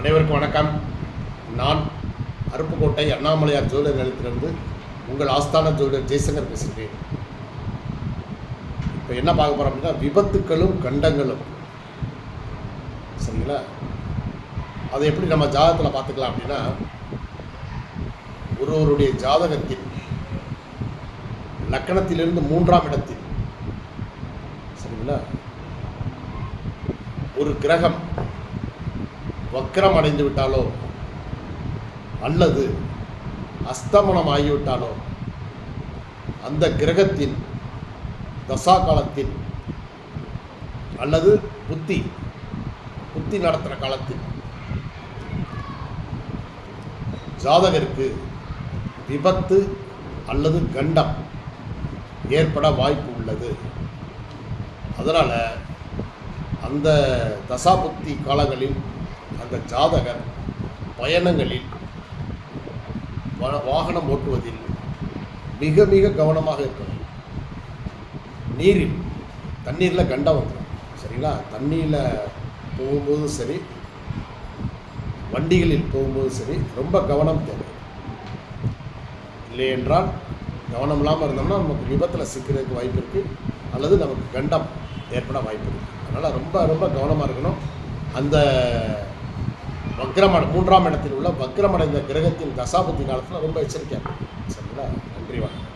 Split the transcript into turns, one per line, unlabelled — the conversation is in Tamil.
அனைவருக்கும் வணக்கம். நான் அருப்புக்கோட்டை அண்ணாமலையார் ஜோதிடர் நிலையத்திலிருந்து உங்கள் ஆஸ்தான ஜோதிடர் ஜெய்சங்கர் பேசுகிறேன். இப்போ என்ன பார்க்க போகிறோம் அப்படின்னா, விபத்துக்களும் கண்டங்களும். சரிங்களா? அதை எப்படி நம்ம ஜாதகத்தில் பார்த்துக்கலாம் அப்படின்னா, ஒருவருடைய ஜாதகத்தில் லக்கணத்திலிருந்து 3ஆம் இடத்தில், சரிங்களா, ஒரு கிரகம் வக்ரம் அடைந்து விட்டாலோ அல்லது அஸ்தமனம் ஆகிவிட்டாலோ அந்த கிரகத்தின் தசா காலத்தில் அல்லது புத்தி நடத்துகிற காலத்தில் ஜாதகருக்கு விபத்து அல்லது கண்டம் ஏற்பட வாய்ப்பு உள்ளது. அதனால் அந்த தசா புத்தி காலங்களில் அந்த ஜாதகர் பயணங்களில் வாகனம் ஓட்டுவதில் மிக மிக கவனமாக இருக்கணும். தண்ணீரில் கண்டம் வந்துடும். சரிங்களா? தண்ணியில் போகும்போதும் சரி, வண்டிகளில் போகும்போதும் சரி, ரொம்ப கவனம் தேவை. இல்லை என்றால் கவனம் இல்லாமல் இருந்தோம்னா நமக்கு விபத்தில் சிக்கிறதுக்கு வாய்ப்பு இருக்குது, அல்லது நமக்கு கண்டம் ஏற்பட வாய்ப்பு இருக்குது. அதனால் ரொம்ப ரொம்ப கவனமாக இருக்கணும். அந்த 3ஆம் இடத்தில் உள்ள வக்ரமடைந்த கிரகத்தின் தசாபுத்தி காலத்தில் ரொம்ப எச்சரிக்கையாக இருக்கும். சரிங்களா? நன்றி, வணக்கம்.